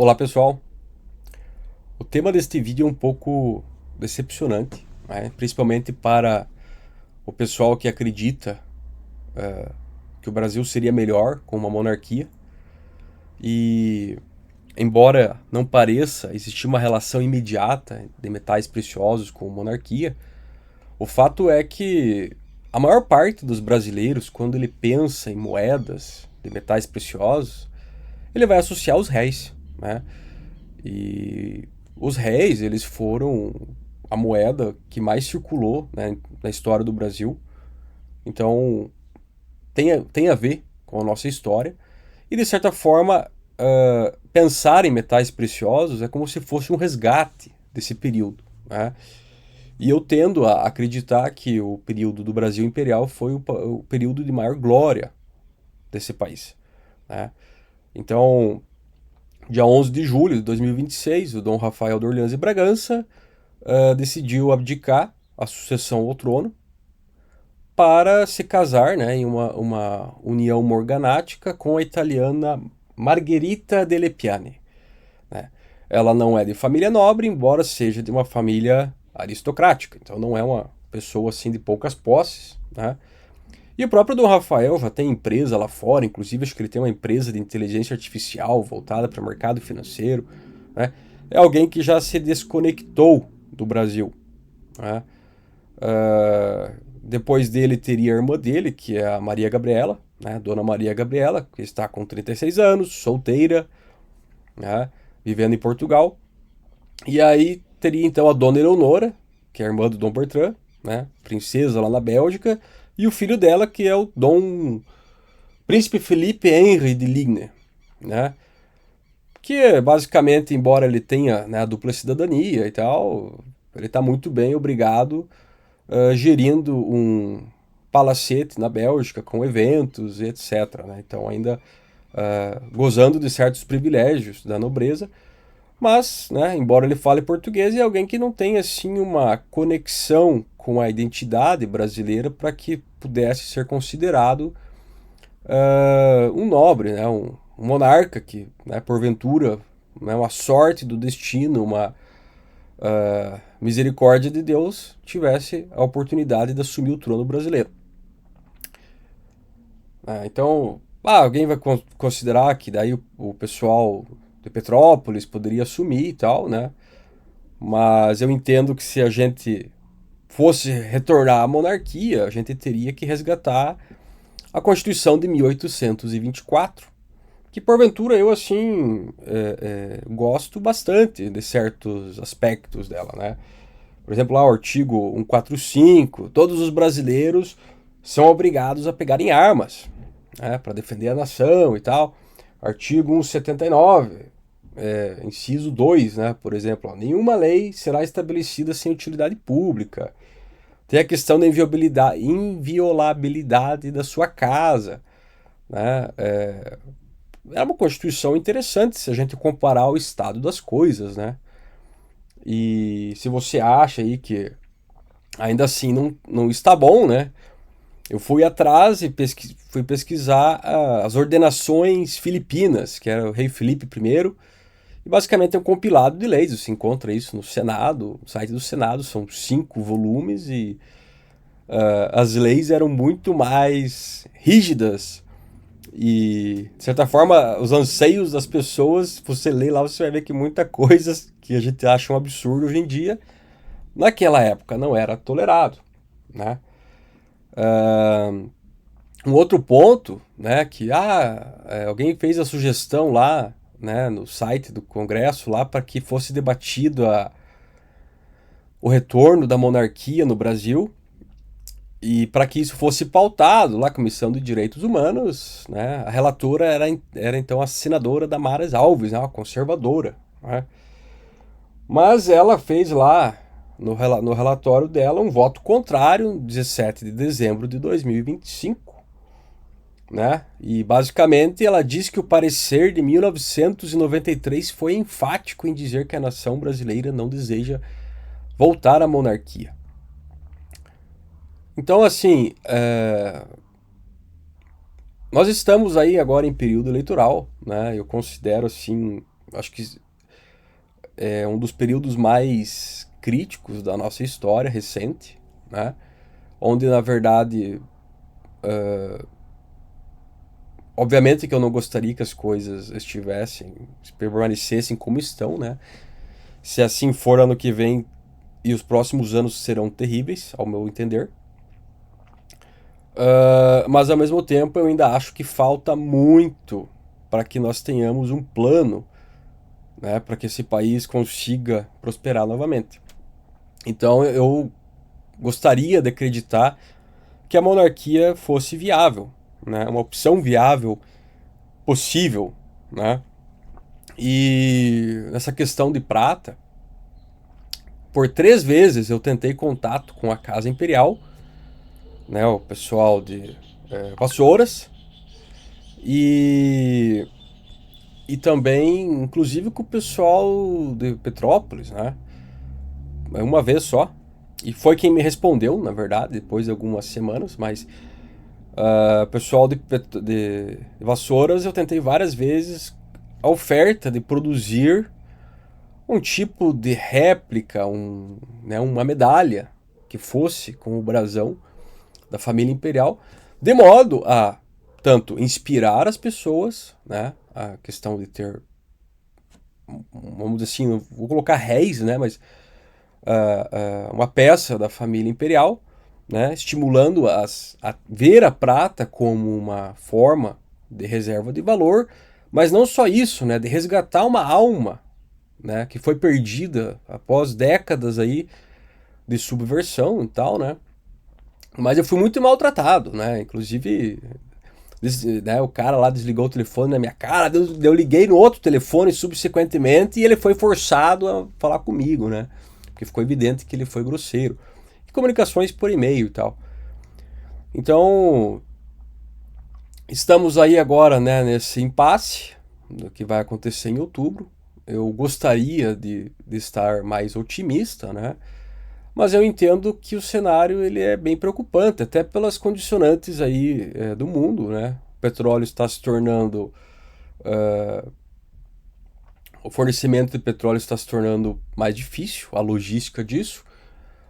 Olá pessoal, o tema deste vídeo é um pouco decepcionante, né? Principalmente para o pessoal que acredita que o Brasil seria melhor com uma monarquia e, embora não pareça existir uma relação imediata de metais preciosos com monarquia, o fato é que a maior parte dos brasileiros, quando ele pensa em moedas de metais preciosos, ele vai associar os réis, né? E os réis, eles foram a moeda que mais circulou, né, na história do Brasil. Então, tem a ver com a nossa história. E, de certa forma, pensar em metais preciosos é como se fosse um resgate desse período, né? E eu tendo a acreditar que o período do Brasil Imperial foi o período de maior glória desse país, né? Então, dia 11 de julho de 2026, o Dom Rafael de Orleans e Bragança decidiu abdicar a sucessão ao trono para se casar, né, em uma união morganática com a italiana Margherita delle Piane, né? Ela não é de família nobre, embora seja de uma família aristocrática, então não é uma pessoa assim de poucas posses, né? E o próprio Dom Rafael já tem empresa lá fora, inclusive acho que ele tem uma empresa de inteligência artificial voltada para o mercado financeiro, né? É alguém que já se desconectou do Brasil, né? Depois dele teria a irmã dele, que é a Maria Gabriela, né? Dona Maria Gabriela, que está com 36 anos, solteira, né? Vivendo em Portugal. E aí teria então a Dona Eleonora, que é a irmã do Dom Bertrand, né? Princesa lá na Bélgica, e o filho dela, que é o Dom Príncipe Felipe Henry de Ligne, né? Que basicamente, embora ele tenha, né, a dupla cidadania e tal, ele está muito bem, obrigado, gerindo um palacete na Bélgica com eventos e etc, né? Então ainda gozando de certos privilégios da nobreza, mas, né, embora ele fale português, é alguém que não tem assim uma conexão com a identidade brasileira para que pudesse ser considerado um nobre, né, um monarca que, né, porventura, né, uma sorte do destino, uma misericórdia de Deus, tivesse a oportunidade de assumir o trono brasileiro. Então, alguém vai considerar que daí o pessoal de Petrópolis poderia assumir e tal, né? Mas eu entendo que se a gente fosse retornar à monarquia, a gente teria que resgatar a Constituição de 1824, que porventura eu assim gosto bastante de certos aspectos dela, né? Por exemplo, lá o artigo 145, todos os brasileiros são obrigados a pegarem armas, né, para defender a nação e tal. Artigo 179, inciso 2, né, por exemplo, ó, nenhuma lei será estabelecida sem utilidade pública. Tem a questão da inviolabilidade da sua casa, né? É uma constituição interessante se a gente comparar o estado das coisas, né? E se você acha aí que ainda assim não está bom, né? Eu fui atrás e fui pesquisar as ordenações filipinas, que era o rei Felipe I, e basicamente é um compilado de leis. Você encontra isso no Senado, no site do Senado, são 5 volumes e as leis eram muito mais rígidas e, de certa forma, os anseios das pessoas, você lê lá, você vai ver que muita coisa que a gente acha um absurdo hoje em dia, naquela época não era tolerado, né? Um outro ponto, né, que alguém fez a sugestão lá, né, no site do Congresso lá para que fosse debatido o retorno da monarquia no Brasil e para que isso fosse pautado lá, a Comissão de Direitos Humanos, né, a relatora era então a senadora Damares Alves, né, uma conservadora, né, mas ela fez lá no relatório dela um voto contrário, 17 de dezembro de 2025, né? E basicamente ela diz que o parecer de 1993 foi enfático em dizer que a nação brasileira não deseja voltar à monarquia. Então, assim, nós estamos aí agora em período eleitoral, né? Eu considero assim, acho que é um dos períodos mais críticos da nossa história recente, né? Onde, na verdade, obviamente que eu não gostaria que as coisas permanecessem como estão, né? Se assim for, ano que vem e os próximos anos serão terríveis, ao meu entender. Mas ao mesmo tempo eu ainda acho que falta muito para que nós tenhamos um plano, né, para que esse país consiga prosperar novamente. Então eu gostaria de acreditar que a monarquia fosse viável, né, uma opção viável, possível, né? E nessa questão de prata, por 3 vezes eu tentei contato com a Casa Imperial, né, o pessoal de Vassouras, e também, inclusive, com o pessoal de Petrópolis, né? Uma vez só. E foi quem me respondeu, na verdade, depois de algumas semanas, mas pessoal de Vassouras eu tentei várias vezes a oferta de produzir um tipo de réplica, né, uma medalha que fosse com o brasão da família imperial, de modo a tanto inspirar as pessoas, né, a questão de ter, vamos dizer assim, vou colocar réis, né, mas uma peça da família imperial, né, estimulando a ver a prata como uma forma de reserva de valor, mas não só isso, né, de resgatar uma alma, né, que foi perdida após décadas aí de subversão e tal, né. Mas eu fui muito maltratado, né, inclusive né, o cara lá desligou o telefone na minha cara, eu liguei no outro telefone subsequentemente e ele foi forçado a falar comigo, né? Porque ficou evidente que ele foi grosseiro. E comunicações por e-mail e tal. Então, estamos aí agora, né, nesse impasse do que vai acontecer em outubro. Eu gostaria de estar mais otimista, né? Mas eu entendo que o cenário ele é bem preocupante, até pelas condicionantes aí do mundo, né? O petróleo está se tornando o fornecimento de petróleo está se tornando mais difícil, a logística disso.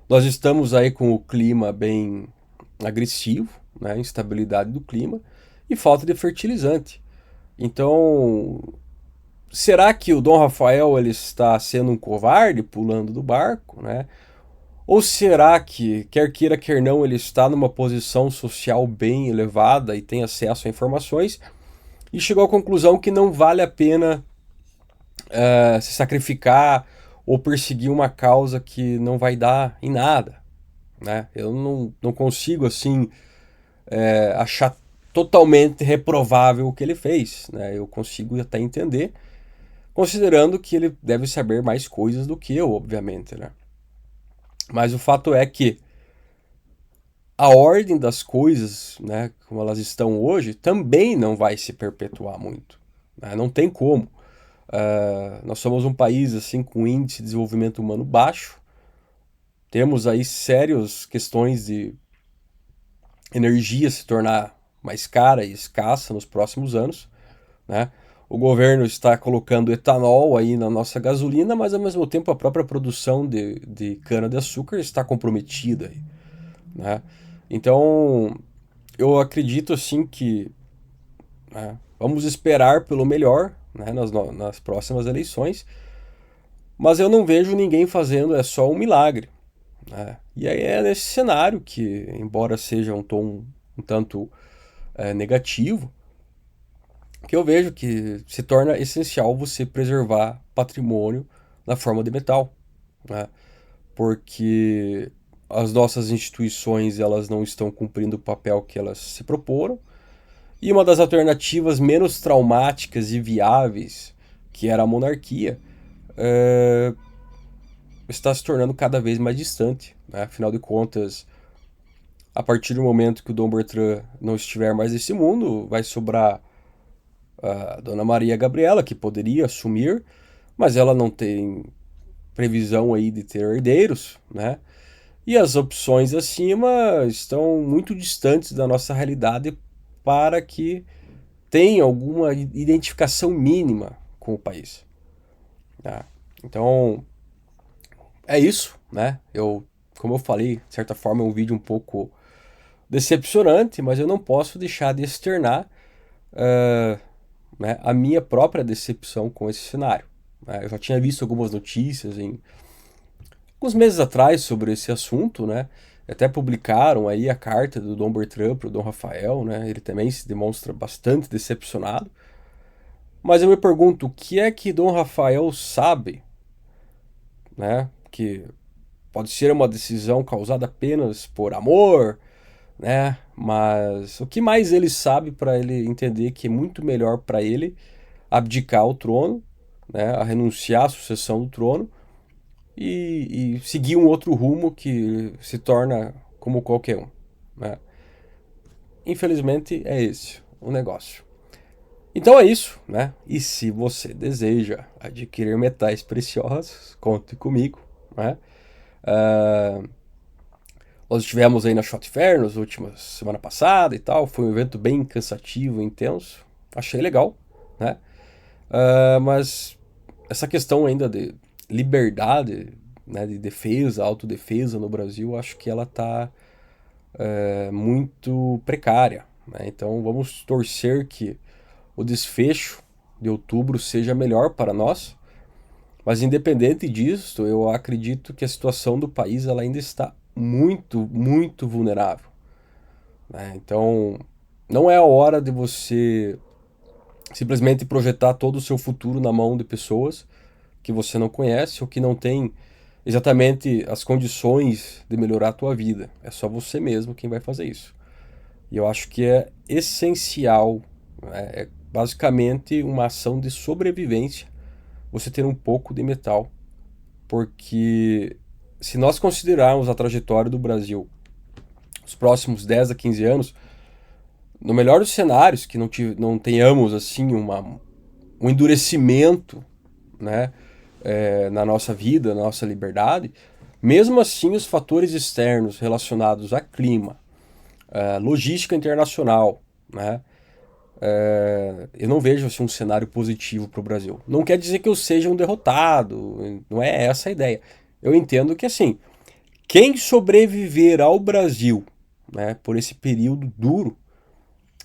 Nós estamos aí com o clima bem agressivo, né? Instabilidade do clima e falta de fertilizante. Então, será que o Dom Rafael ele está sendo um covarde pulando do barco, né? Ou será que, quer queira, quer não, ele está numa posição social bem elevada e tem acesso a informações e chegou à conclusão que não vale a pena se sacrificar ou perseguir uma causa que não vai dar em nada, né? Eu não consigo, assim, achar totalmente reprovável o que ele fez, né? Eu consigo até entender, considerando que ele deve saber mais coisas do que eu, obviamente, né? Mas o fato é que a ordem das coisas, né, como elas estão hoje, também não vai se perpetuar muito, né? Não tem como. Nós somos um país assim com índice de desenvolvimento humano baixo, temos aí sérias questões de energia se tornar mais cara e escassa nos próximos anos, né? O governo está colocando etanol aí na nossa gasolina, mas ao mesmo tempo a própria produção de cana-de-açúcar está comprometida, né? Então, eu acredito assim que, né, vamos esperar pelo melhor, né, nas próximas eleições, mas eu não vejo ninguém fazendo, é só um milagre, né? E aí é nesse cenário que, embora seja um tom um tanto negativo, que eu vejo que se torna essencial você preservar patrimônio na forma de metal, né? Porque as nossas instituições elas não estão cumprindo o papel que elas se proporam, e uma das alternativas menos traumáticas e viáveis, que era a monarquia, é, está se tornando cada vez mais distante, né? Afinal de contas, a partir do momento que o Dom Bertrand não estiver mais nesse mundo, vai sobrar a Dona Maria Gabriela, que poderia assumir, mas ela não tem previsão aí de ter herdeiros, né? E as opções acima estão muito distantes da nossa realidade para que tenha alguma identificação mínima com o país. Tá? Então, é isso, né? Como eu falei, de certa forma é um vídeo um pouco decepcionante, mas eu não posso deixar de externar uh, né, a minha própria decepção com esse cenário. Né? Eu já tinha visto algumas notícias em alguns meses atrás sobre esse assunto, né? Até publicaram aí a carta do Dom Bertrand para o Dom Rafael, né? Ele também se demonstra bastante decepcionado. Mas eu me pergunto, o que é que Dom Rafael sabe, né? Que pode ser uma decisão causada apenas por amor, né? Mas o que mais ele sabe para ele entender que é muito melhor para ele abdicar o trono, né? A renunciar à sucessão do trono e seguir um outro rumo que se torna como qualquer um, né? Infelizmente é esse o negócio. Então é isso, né? E se você deseja adquirir metais preciosos, conte comigo, né? Uh, Nós estivemos aí na Shot Fair nas últimas semana passada e tal. Foi um evento bem cansativo, intenso. Achei legal, né? Mas essa questão ainda de liberdade, né, de defesa, autodefesa no Brasil, acho que ela está muito precária, né? Então vamos torcer que o desfecho de outubro seja melhor para nós. Mas independente disso, eu acredito que a situação do país ela ainda está muito, muito vulnerável, né? Então, não é a hora de você simplesmente projetar todo o seu futuro na mão de pessoas que você não conhece ou que não tem exatamente as condições de melhorar a tua vida. É só você mesmo quem vai fazer isso. E eu acho que é essencial, né? É basicamente uma ação de sobrevivência você ter um pouco de metal, porque se nós considerarmos a trajetória do Brasil, os próximos 10 a 15 anos, no melhor dos cenários, que não tenhamos assim um endurecimento, né, na nossa vida, na nossa liberdade, mesmo assim os fatores externos relacionados a clima, logística internacional, né, eu não vejo assim, um cenário positivo para o Brasil. Não quer dizer que eu seja um derrotado, não é essa a ideia. Eu entendo que assim, quem sobreviver ao Brasil, né, por esse período duro,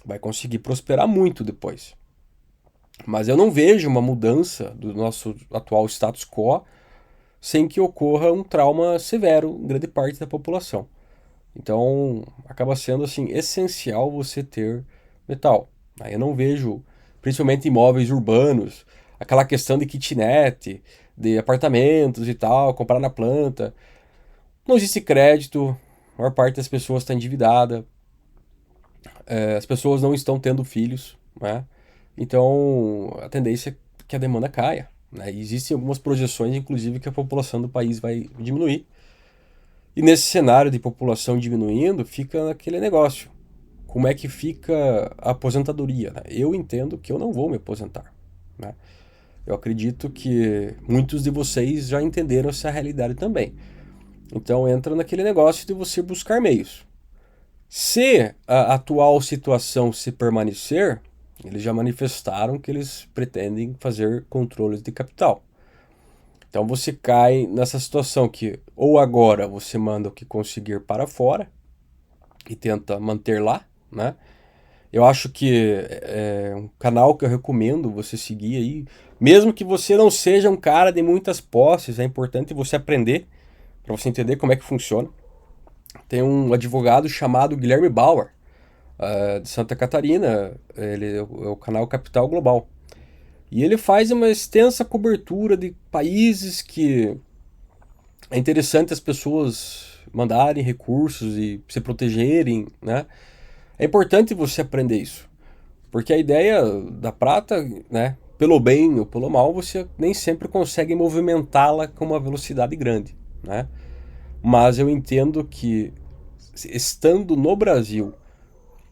vai conseguir prosperar muito depois. Mas eu não vejo uma mudança do nosso atual status quo sem que ocorra um trauma severo em grande parte da população. Então, acaba sendo assim essencial você ter metal. Eu não vejo, principalmente imóveis urbanos, aquela questão de kitnet, de apartamentos e tal, comprar na planta. Não existe crédito, a maior parte das pessoas está endividada, as pessoas não estão tendo filhos, né? Então, a tendência é que a demanda caia, né? E existem algumas projeções, inclusive, que a população do país vai diminuir. E nesse cenário de população diminuindo, fica aquele negócio. Como é que fica a aposentadoria, né? Eu entendo que eu não vou me aposentar, né? Eu acredito que muitos de vocês já entenderam essa realidade também. Então entra naquele negócio de você buscar meios. Se a atual situação se permanecer, eles já manifestaram que eles pretendem fazer controles de capital. Então você cai nessa situação que ou agora você manda o que conseguir para fora e tenta manter lá, né? Eu acho que é um canal que eu recomendo você seguir aí, mesmo que você não seja um cara de muitas posses, é importante você aprender para você entender como é que funciona. Tem um advogado chamado Guilherme Bauer, de Santa Catarina, ele é o canal Capital Global. E ele faz uma extensa cobertura de países que é interessante as pessoas mandarem recursos e se protegerem, né? É importante você aprender isso, porque a ideia da prata, né, pelo bem ou pelo mal, você nem sempre consegue movimentá-la com uma velocidade grande, né? Mas eu entendo que estando no Brasil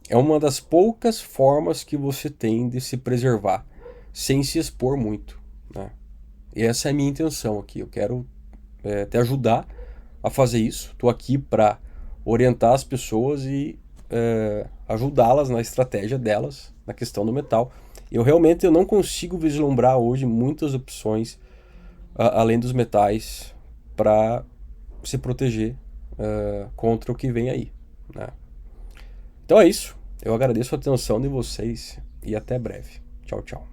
é uma das poucas formas que você tem de se preservar sem se expor muito, né? E essa é a minha intenção aqui. Eu quero te ajudar a fazer isso. Estou aqui para orientar as pessoas e ajudá-las na estratégia delas, na questão do metal. Eu realmente não consigo vislumbrar hoje muitas opções além dos metais, para se proteger contra o que vem aí, né? Então é isso. Eu agradeço a atenção de vocês e até breve. Tchau, tchau.